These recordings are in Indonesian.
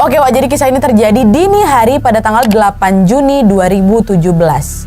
Oke Wak, jadi kisah ini terjadi dini hari pada tanggal 8 Juni 2017.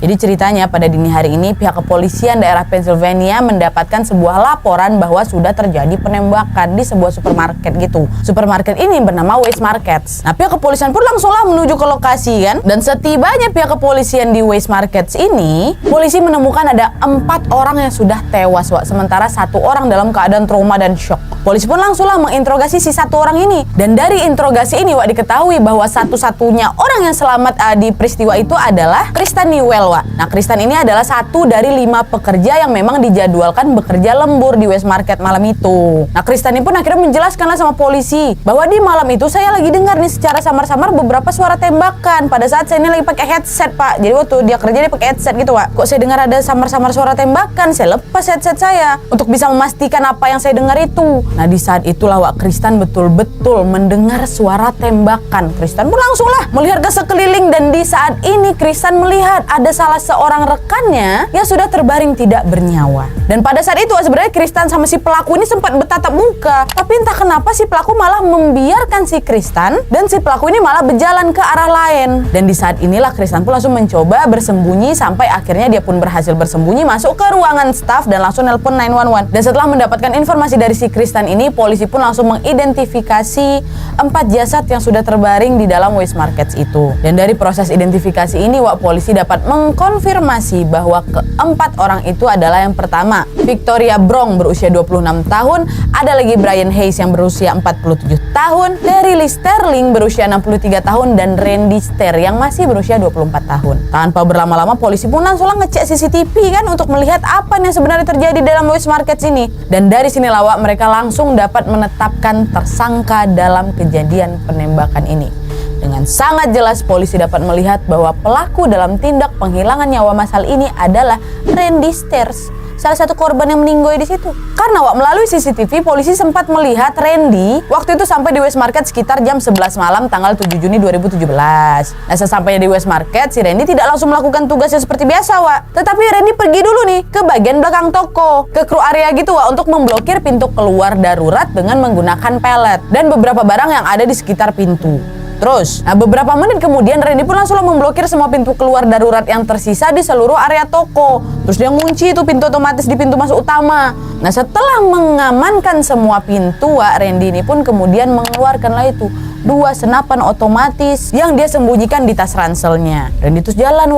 Jadi ceritanya pada dini hari ini pihak kepolisian daerah Pennsylvania mendapatkan sebuah laporan bahwa sudah terjadi penembakan di sebuah supermarket gitu. Supermarket ini bernama Weis Markets. Nah, pihak kepolisian pun langsunglah menuju ke lokasi kan. Dan setibanya pihak kepolisian di Weis Markets ini, polisi menemukan ada 4 orang yang sudah tewas Wak, sementara 1 orang dalam keadaan trauma dan shock. Polisi pun langsunglah menginterogasi si 1 orang ini. Dan dari interogasi ini Wak, diketahui bahwa satu-satunya orang yang selamat di peristiwa itu adalah Kristen Newell Wak. Nah, Kristen ini adalah 1 dari 5 pekerja yang memang dijadwalkan bekerja lembur di Weis Market malam itu. Nah, Kristen ini pun akhirnya menjelaskanlah sama polisi bahwa di malam itu saya lagi dengar nih secara samar-samar beberapa suara tembakan pada saat saya ini lagi pakai headset Pak. Jadi waktu dia kerja dia pakai headset gitu Wak. Kok saya dengar ada samar-samar suara tembakan, saya lepas headset saya untuk bisa memastikan apa yang saya dengar itu. Nah, di saat itulah Wak, Kristen betul-betul mendengar suara tembakan. Kristen pun langsunglah melihat ke sekeliling dan di saat ini Kristen melihat ada salah seorang rekannya yang sudah terbaring tidak bernyawa. Dan pada saat itu sebenarnya Kristen sama si pelaku ini sempat bertatap muka, tapi entah kenapa si pelaku malah membiarkan si Kristen dan si pelaku ini malah berjalan ke arah lain. Dan di saat inilah Kristen pun langsung mencoba bersembunyi sampai akhirnya dia pun berhasil bersembunyi masuk ke ruangan staf dan langsung nelpon 911. Dan setelah mendapatkan informasi dari si Kristen ini, polisi pun langsung mengidentifikasi 4 jasad yang sudah terbaring di dalam Weis Markets itu. Dan dari proses identifikasi ini Wak, polisi dapat mengkonfirmasi bahwa keempat orang itu adalah yang pertama Victoria Brong berusia 26 tahun, ada lagi Brian Hayes yang berusia 47 tahun, Terry Lee Sterling berusia 63 tahun, dan Randy Stair yang masih berusia 24 tahun. Tanpa berlama-lama polisi pun langsung ngecek CCTV kan untuk melihat apa yang sebenarnya terjadi dalam Weis Markets ini. Dan dari sini Wak, mereka langsung dapat menetapkan tersangka dalam kejadian penembakan ini. Dengan sangat jelas polisi dapat melihat bahwa pelaku dalam tindak penghilangan nyawa massal ini adalah Randy Stairs, salah satu korban yang meninggoy di situ. Karena Wak, melalui CCTV polisi sempat melihat Randy waktu itu sampai di Weis Market sekitar jam 11 malam tanggal 7 Juni 2017. Nah, sesampainya di Weis Market, si Randy tidak langsung melakukan tugasnya seperti biasa Wak, tetapi Randy pergi dulu nih ke bagian belakang toko, ke kru area gitu Wak, untuk memblokir pintu keluar darurat dengan menggunakan pelet dan beberapa barang yang ada di sekitar pintu. Terus, beberapa menit kemudian Randy pun langsung memblokir semua pintu keluar darurat yang tersisa di seluruh area toko. Terus dia ngunci itu pintu otomatis di pintu masuk utama. Nah, setelah mengamankan semua pintu, Randy ini pun kemudian mengeluarkanlah itu 2 senapan otomatis yang dia sembunyikan di tas ranselnya. Dan itu jalan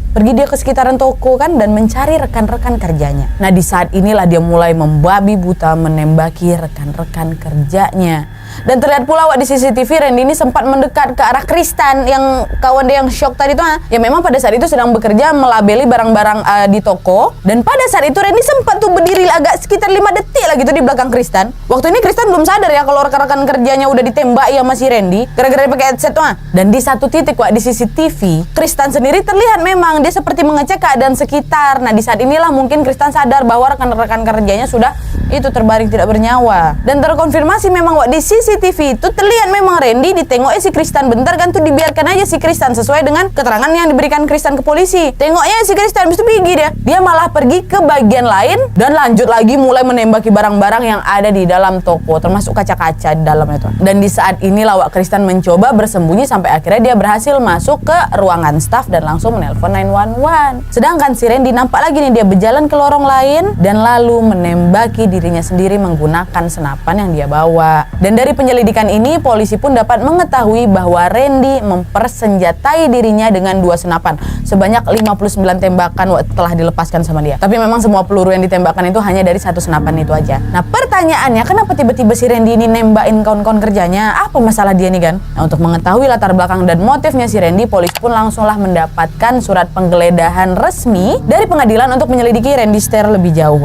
pergi dia ke sekitaran toko kan dan mencari rekan-rekan kerjanya. Nah, di saat inilah dia mulai membabi buta menembaki rekan-rekan kerjanya. Dan terlihat pula di CCTV Randy ini sempat mendekat ke arah Kristen yang kawan dia yang shock tadi tuh ya memang pada saat itu sedang bekerja melabeli barang-barang di toko. Dan pada saat itu Randy sempat tuh berdiri agak sekitar 5 detik lah gitu di belakang Kristen. Waktu ini Kristen belum sadar ya kalau rekan-rekan kerjanya udah ditembak ya masih Randy gara-gara dia pakai headset tuh. Dan di satu titik di CCTV Kristen sendiri terlihat memang dia seperti mengecek keadaan sekitar. Nah, di saat inilah mungkin Kristen sadar bahwa rekan-rekan kerjanya sudah itu terbaring tidak bernyawa. Dan terkonfirmasi memang di CCTV itu terlihat memang Randy ditengoknya si Kristen bentar kan tuh dibiarkan aja si Kristen sesuai dengan keterangan yang diberikan Kristen ke polisi. Tengoknya si Kristen habis itu pergi dia malah pergi ke bagian lain dan lanjut lagi mulai menembaki barang-barang yang ada di dalam toko termasuk kaca-kaca di dalamnya tuh. Dan di saat inilah Kristen mencoba bersembunyi sampai akhirnya dia berhasil masuk ke ruangan staf dan langsung menelpon 911. Sedangkan si Randy nampak lagi nih dia berjalan ke lorong lain dan lalu menembaki dirinya sendiri menggunakan senapan yang dia bawa. Dan dari penyelidikan ini polisi pun dapat mengetahui bahwa Randy mempersenjatai dirinya dengan 2 senapan sebanyak 59 tembakan telah dilepaskan sama dia. Tapi memang semua peluru yang ditembakkan itu hanya dari 1 senapan itu aja. Nah, pertanyaannya kenapa tiba-tiba si Randy ini nembakin kawan-kawan kerjanya? Apa masalah dia nih kan? Nah, untuk mengetahui latar belakang dan motifnya si Randy, polisi pun langsunglah mendapatkan surat penggeledahan resmi dari pengadilan untuk menyelidiki Randy Stair lebih jauh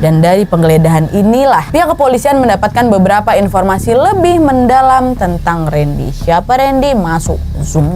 Dan dari penggeledahan inilah pihak kepolisian mendapatkan beberapa informasi lebih mendalam tentang Randy. Siapa Randy? Masuk zoom.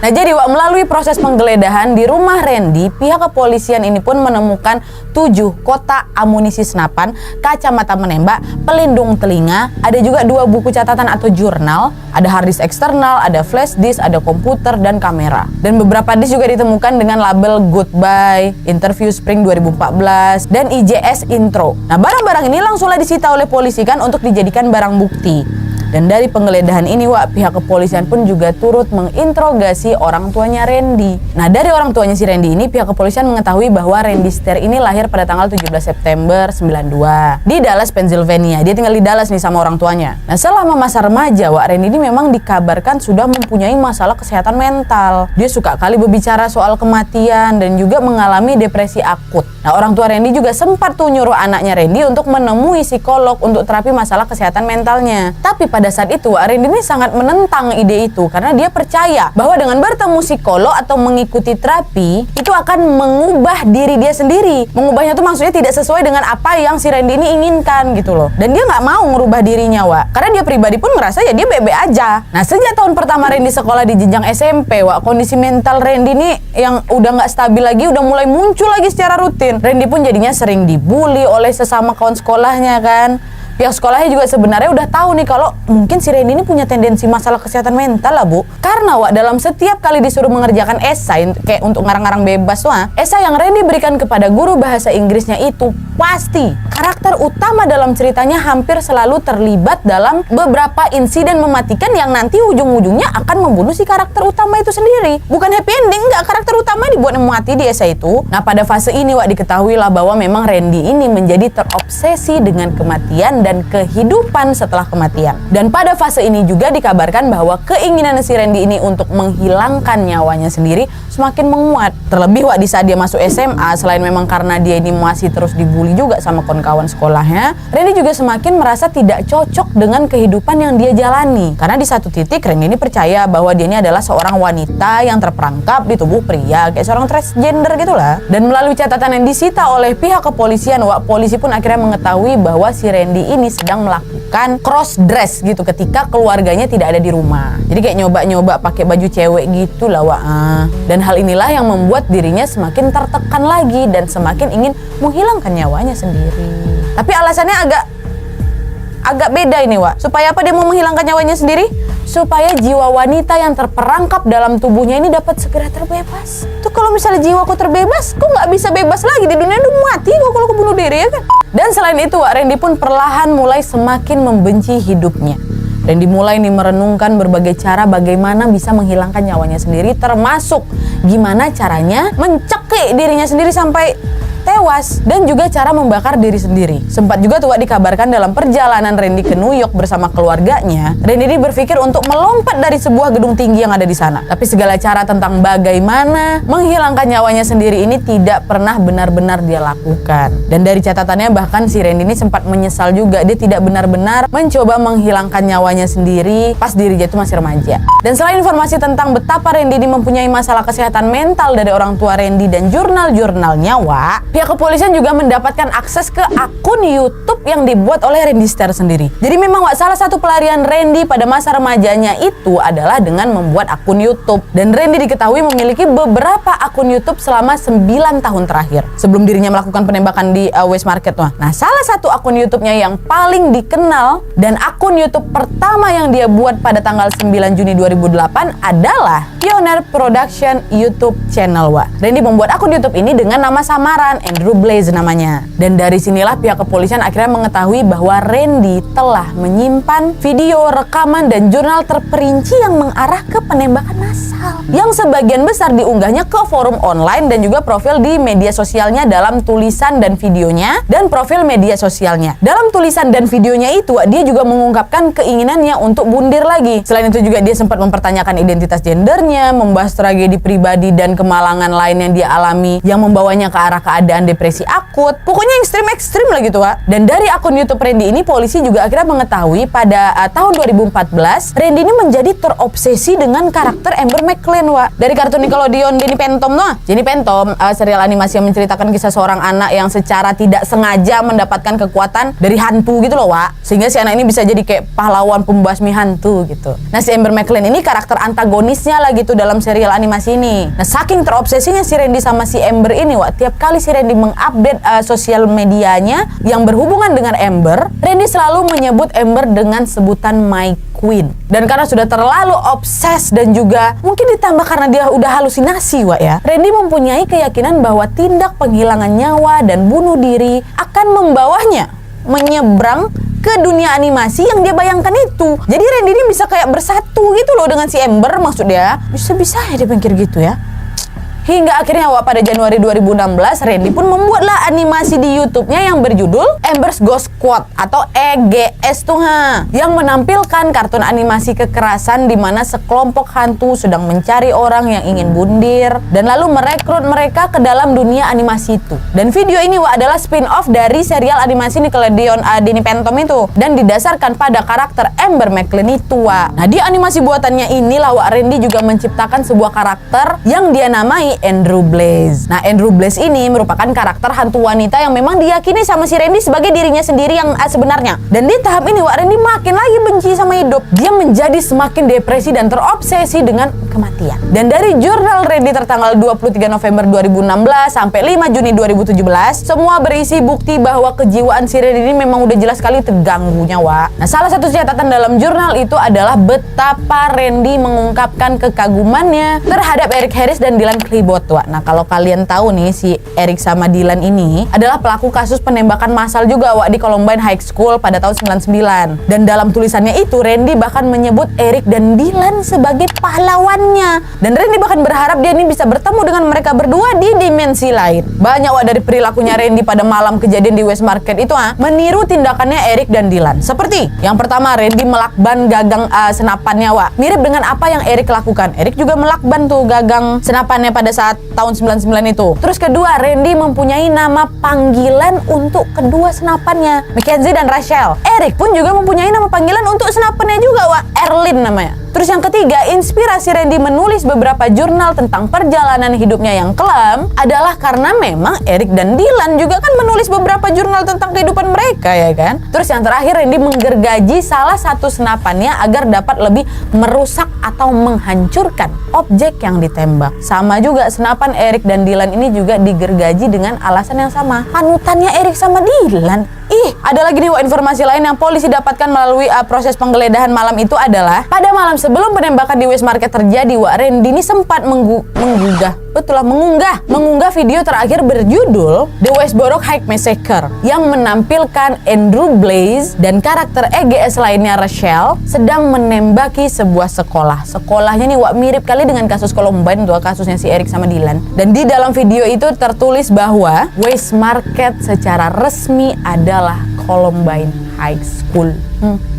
Nah, Nah jadi Wak, melalui proses penggeledahan di rumah Randy, pihak kepolisian ini pun menemukan 7 kotak amunisi senapan, kacamata menembak, pelindung telinga, ada juga 2 buku catatan atau jurnal, ada hard disk eksternal, ada flash disk, ada komputer dan kamera. Dan beberapa disk juga ditemukan dengan label Goodbye, Interview Spring 2014, dan IJS Intro. Nah barang-barang ini langsunglah disita oleh polisi kan untuk dijadikan barang bukti. Dan dari penggeledahan ini Wak, pihak kepolisian pun juga turut menginterogasi orang tuanya Randy. Nah dari orang tuanya si Randy ini, pihak kepolisian mengetahui bahwa Randy Stair ini lahir pada tanggal 17 September 92 di Dallas, Pennsylvania. Dia tinggal di Dallas nih sama orang tuanya. Nah selama masa remaja Wak, Randy ini memang dikabarkan sudah mempunyai masalah kesehatan mental. Dia suka kali berbicara soal kematian dan juga mengalami depresi akut. Nah orang tua Randy juga sempat tuh nyuruh anaknya Randy untuk menemui psikolog untuk terapi masalah kesehatan mentalnya. Tapi pada saat itu Randy ini sangat menentang ide itu karena dia percaya bahwa dengan bertemu psikolog atau mengikuti terapi itu akan mengubah diri dia sendiri. Mengubahnya tuh maksudnya tidak sesuai dengan apa yang si Randy ini inginkan gitu loh. Dan dia nggak mau ngerubah dirinya Wak, karena dia pribadi pun ngerasa ya dia bebe aja. Nah sejak tahun pertama Randy sekolah di jenjang SMP Wak, kondisi mental Randy ini yang udah nggak stabil lagi udah mulai muncul lagi secara rutin. Randy pun jadinya sering dibully oleh sesama kawan sekolahnya kan. Pihak sekolahnya juga sebenarnya udah tahu nih kalau mungkin si Randy ini punya tendensi masalah kesehatan mental lah Bu. Karena Wak, dalam setiap kali disuruh mengerjakan esai kayak untuk ngarang-ngarang bebas Wak, esai yang Randy berikan kepada guru bahasa Inggrisnya itu pasti karakter utama dalam ceritanya hampir selalu terlibat dalam beberapa insiden mematikan yang nanti ujung-ujungnya akan membunuh si karakter utama itu sendiri. Bukan happy ending, enggak, karakter utama dibuat mati di esai itu. Nah pada fase ini Wak, diketahui lah bahwa memang Randy ini menjadi terobsesi dengan kematian dan kehidupan setelah kematian. Dan pada fase ini juga dikabarkan bahwa keinginan si Randy ini untuk menghilangkan nyawanya sendiri semakin menguat. Terlebih Wak, di saat dia masuk SMA, selain memang karena dia ini masih terus dibully juga sama kawan-kawan sekolahnya, Randy juga semakin merasa tidak cocok dengan kehidupan yang dia jalani. Karena di satu titik Randy ini percaya bahwa dia ini adalah seorang wanita yang terperangkap di tubuh pria, kayak seorang transgender gitulah. Dan melalui catatan yang disita oleh pihak kepolisian Wak, polisi pun akhirnya mengetahui bahwa si Randy ini sedang melakukan cross dress gitu ketika keluarganya tidak ada di rumah. Jadi kayak nyoba-nyoba pakai baju cewek gitu lah Wak. Dan hal inilah yang membuat dirinya semakin tertekan lagi dan semakin ingin menghilangkan nyawanya sendiri. Tapi alasannya agak beda ini Wak. Supaya apa dia mau menghilangkan nyawanya sendiri? Supaya jiwa wanita yang terperangkap dalam tubuhnya ini dapat segera terbebas. Tuh kalau misalnya jiwaku terbebas, kok nggak bisa bebas lagi di dunia, udah mati kok kalau aku bunuh diri ya kan? Dan selain itu Wak, Randy pun perlahan mulai semakin membenci hidupnya. Dan dimulai nih merenungkan berbagai cara bagaimana bisa menghilangkan nyawanya sendiri, termasuk gimana caranya mencekik dirinya sendiri sampai tewas dan juga cara membakar diri sendiri. Sempat juga tuh Wak, dikabarkan dalam perjalanan Randy ke New York bersama keluarganya, Randy ini berpikir untuk melompat dari sebuah gedung tinggi yang ada di sana. Tapi segala cara tentang bagaimana menghilangkan nyawanya sendiri ini tidak pernah benar-benar dia lakukan. Dan dari catatannya bahkan si Randy ini sempat menyesal juga, dia tidak benar-benar mencoba menghilangkan nyawanya sendiri pas dirinya itu masih remaja. Dan selain informasi tentang betapa Randy ini mempunyai masalah kesehatan mental dari orang tua Randy dan jurnal-jurnalnya Wak, pihak kepolisian juga mendapatkan akses ke akun YouTube yang dibuat oleh Randy Stair sendiri. Jadi memang Wak, salah satu pelarian Randy pada masa remajanya itu adalah dengan membuat akun YouTube. Dan Randy diketahui memiliki beberapa akun YouTube selama 9 tahun terakhir sebelum dirinya melakukan penembakan di West Market. Nah, salah satu akun YouTube-nya yang paling dikenal dan akun YouTube pertama yang dia buat pada tanggal 9 Juni 2008 adalah Pioneer Production YouTube Channel Wak. Randy membuat akun YouTube ini dengan nama samaran, Andrew Blaze namanya. Dan dari sinilah pihak kepolisian akhirnya mengetahui bahwa Randy telah menyimpan video, rekaman, dan jurnal terperinci yang mengarah ke penembakan massal. Yang sebagian besar diunggahnya ke forum online dan juga profil di media sosialnya dalam tulisan dan videonya dan profil media sosialnya. Dalam tulisan dan videonya itu, dia juga mengungkapkan keinginannya untuk bundir lagi. Selain itu juga dia sempat mempertanyakan identitas gendernya, membahas tragedi pribadi dan kemalangan lain yang dia alami yang membawanya ke arah keadaan keadaan depresi akut. Pokoknya ekstrim-ekstrim lah gitu, Wak. Dan dari akun YouTube Randy ini, polisi juga akhirnya mengetahui pada tahun 2014, Randy ini menjadi terobsesi dengan karakter Amber McLean, Wak. Dari kartun Nickelodeon Jenny Phantom, Jenny Phantom, serial animasi yang menceritakan kisah seorang anak yang secara tidak sengaja mendapatkan kekuatan dari hantu gitu loh, Wak. Sehingga si anak ini bisa jadi kayak pahlawan pembasmi hantu gitu. Nah, si Amber McLean ini karakter antagonisnya lah gitu dalam serial animasi ini. Nah, saking terobsesinya si Randy sama si Amber ini, Wak, tiap kali si Randy mengupdate sosial medianya yang berhubungan dengan Amber, Randy selalu menyebut Amber dengan sebutan My Queen. Dan karena sudah terlalu obses dan juga mungkin ditambah karena dia udah halusinasi, Wak, ya, Randy mempunyai keyakinan bahwa tindak penghilangan nyawa dan bunuh diri akan membawanya menyeberang ke dunia animasi yang dia bayangkan itu. Jadi Randy ini bisa kayak bersatu gitu loh dengan si Amber, maksud dia. Bisa-bisa ya dia pikir gitu ya. Hingga akhirnya, Wak, pada Januari 2016, Randy pun membuatlah animasi di YouTube-nya yang berjudul Amber's Ghost Squad atau EGS tuh, yang menampilkan kartun animasi kekerasan di mana sekelompok hantu sedang mencari orang yang ingin bundir dan lalu merekrut mereka ke dalam dunia animasi itu. Dan video ini, Wak, adalah spin-off dari serial animasi Nickelodeon Jenny Phantom itu dan didasarkan pada karakter Amber McLean itu, Wak. Nah, di animasi buatannya inilah, Wak, Randy juga menciptakan sebuah karakter yang dia namai Andrew Blaze. Nah, Andrew Blaze ini merupakan karakter hantu wanita yang memang diyakini sama si Randy sebagai dirinya sendiri yang sebenarnya. Dan di tahap ini, Wak, Randy makin lagi benci sama hidup. Dia menjadi semakin depresi dan terobsesi dengan kematian. Dan dari jurnal Randy tertanggal 23 November 2016 sampai 5 Juni 2017, semua berisi bukti bahwa kejiwaan si Randy ini memang udah jelas sekali terganggunya, Wak. Nah, salah satu catatan dalam jurnal itu adalah betapa Randy mengungkapkan kekagumannya terhadap Eric Harris dan Dylan Klebold, Wak. Nah, kalau kalian tahu nih, si Eric sama Dylan ini adalah pelaku kasus penembakan massal juga, Wak, di Columbine High School pada tahun 99. Dan dalam tulisannya itu, Randy bahkan menyebut Eric dan Dylan sebagai pahlawannya. Dan Randy bahkan berharap dia ini bisa bertemu dengan mereka berdua di dimensi lain. Banyak, Wak, dari perilakunya Randy pada malam kejadian di West Market itu meniru tindakannya Eric dan Dylan. Seperti yang pertama, Randy melakban gagang senapannya, Wak. Mirip dengan apa yang Eric lakukan. Eric juga melakban tuh gagang senapannya pada saat tahun 99 itu. Terus kedua, Randy mempunyai nama panggilan untuk kedua senapannya, Mackenzie dan Rachel. Eric pun juga mempunyai nama panggilan untuk senapannya juga, Wak, Erlyn namanya. Terus yang ketiga, inspirasi Randy menulis beberapa jurnal tentang perjalanan hidupnya yang kelam adalah karena memang Eric dan Dylan juga kan menulis beberapa jurnal tentang kehidupan mereka, ya kan? Terus yang terakhir, Randy menggergaji salah satu senapannya agar dapat lebih merusak atau menghancurkan objek yang ditembak. Sama juga senapan Eric dan Dylan ini juga digergaji dengan alasan yang sama. Panutannya Eric sama Dylan. Ada lagi nih, Wak, informasi lain yang polisi dapatkan melalui proses penggeledahan malam itu adalah pada malam sebelum penembakan di West Market terjadi, Wak, Randy ini sempat mengunggah video terakhir berjudul The Westboro High Massacre yang menampilkan Andrew Blaze dan karakter EGS lainnya Rachel sedang menembaki sebuah sekolah. Sekolahnya nih, Wak, mirip kali dengan kasus Columbine tuh, kasusnya si Eric sama Dylan. Dan di dalam video itu tertulis bahwa West Market secara resmi adalah Columbine High School.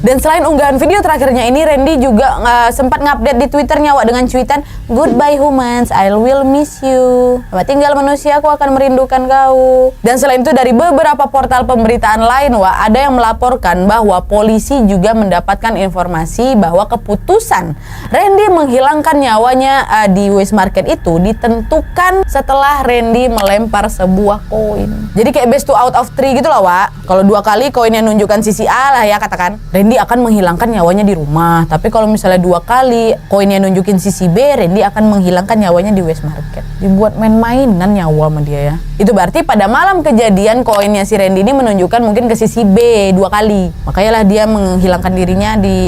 Dan selain unggahan video terakhirnya ini, Randy juga sempat ngupdate di Twitternya, Wak, dengan cuitan "Goodbye humans, I will miss you. Selamat tinggal manusia, aku akan merindukan kau." Dan selain itu, dari beberapa portal pemberitaan lain, Wak, ada yang melaporkan bahwa polisi juga mendapatkan informasi bahwa keputusan Randy menghilangkan nyawanya di West Market itu ditentukan setelah Randy melempar sebuah koin. Jadi kayak best two out of three gitu loh, Wak. Kalau 2 kali koinnya nunjukkan sisi A lah ya, katakan Randy akan menghilangkan nyawanya di rumah. Tapi kalau misalnya 2 kali koinnya nunjukin sisi B, Randy akan menghilangkan nyawanya di West Market. Dibuat main-mainan nyawa sama dia ya. Itu berarti pada malam kejadian koinnya si Randy ini menunjukkan mungkin ke sisi B 2 kali. Makanya lah dia menghilangkan dirinya di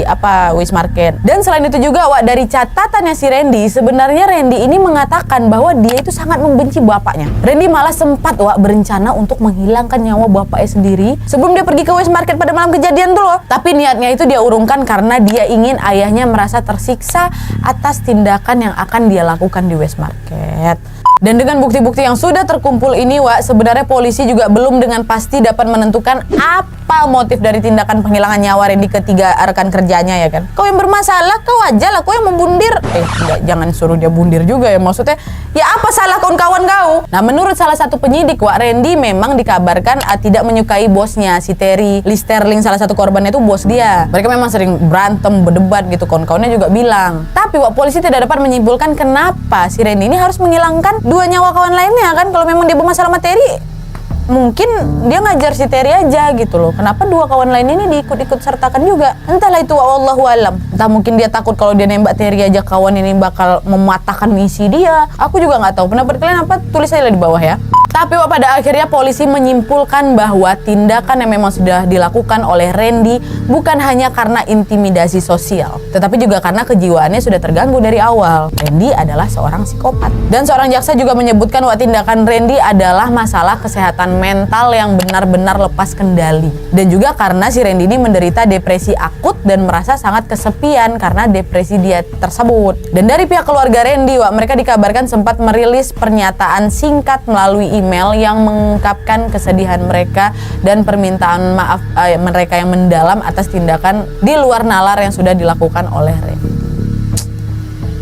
West Market. Dan selain itu juga, Wak, dari catatannya si Randy, sebenarnya Randy ini mengatakan bahwa dia itu sangat membenci bapaknya. Randy malah sempat, Wak, berencana untuk menghilangkan nyawa bapaknya sendiri sebelum dia pergi ke West Market pada malam kejadian tuh loh. Tapi niatnya itu dia urungkan karena dia ingin ayahnya merasa tersiksa atas tindakan yang akan dia lakukan di West Market. Dan dengan bukti-bukti yang sudah terkumpul ini, Wak, sebenarnya polisi juga belum dengan pasti dapat menentukan apa motif dari tindakan penghilangan nyawa Randy ketiga rekan kerjanya, ya kan? Kau yang bermasalah, kau aja lah, kau yang membundir. Enggak, jangan suruh dia bundir juga ya, maksudnya. Ya apa salah kawan-kawan kau? Nah, menurut salah satu penyidik, Wak, Randy memang dikabarkan tidak menyukai bosnya, si Terry Lee Sterling, salah satu korbannya itu bos dia. Mereka memang sering berantem, berdebat gitu, kawan-kawannya juga bilang. Tapi, Wak, polisi tidak dapat menyimpulkan kenapa si Randy ini harus menghilangkan 2 nyawa kawan lainnya kan. Kalau memang dia bermasalah sama Terry, mungkin dia ngajar si Terry aja gitu loh. Kenapa 2 kawan lain ini diikut-ikut sertakan juga? Entahlah itu, wallahu alam. Entah mungkin dia takut kalau dia nembak Terry aja kawan ini bakal mematahkan misi dia. Aku juga nggak tahu. Pendapat kalian apa? Tulis aja di bawah ya. Tapi, Wak, pada akhirnya polisi menyimpulkan bahwa tindakan yang memang sudah dilakukan oleh Randy bukan hanya karena intimidasi sosial, tetapi juga karena kejiwaannya sudah terganggu dari awal. Randy adalah seorang psikopat. Dan seorang jaksa juga menyebutkan bahwa tindakan Randy adalah masalah kesehatan mental yang benar-benar lepas kendali. Dan juga karena si Randy ini menderita depresi akut dan merasa sangat kesepian karena depresi dia tersebut. Dan dari pihak keluarga Randy, Wak, mereka dikabarkan sempat merilis pernyataan singkat melalui email yang mengungkapkan kesedihan mereka dan permintaan maaf mereka yang mendalam atas tindakan di luar nalar yang sudah dilakukan oleh Randy.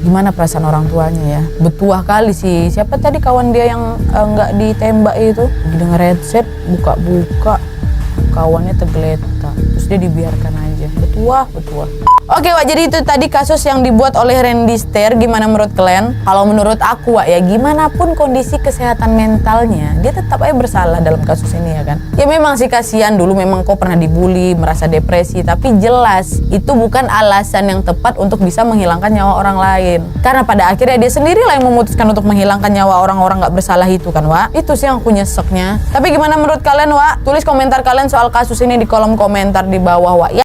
Gimana perasaan orang tuanya ya? Betuah kali sih. Siapa tadi kawan dia yang nggak ditembak itu? Lagi denger headset, buka-buka, kawannya tergeletak, terus dia dibiarkan aja. Betuah. Oke, Wak, jadi itu tadi kasus yang dibuat oleh Randy Stair. Gimana menurut kalian? Kalau menurut aku, Wak, ya gimana pun kondisi kesehatan mentalnya, dia tetap aja bersalah dalam kasus ini, ya kan? Ya memang sih kasihan, dulu memang kok pernah dibully, merasa depresi, tapi jelas itu bukan alasan yang tepat untuk bisa menghilangkan nyawa orang lain. Karena pada akhirnya dia sendirilah yang memutuskan untuk menghilangkan nyawa orang-orang nggak bersalah itu kan, Wak? Itu sih yang aku nyeseknya. Tapi gimana menurut kalian, Wak? Tulis komentar kalian soal kasus ini di kolom komentar di bawah, Wak, ya.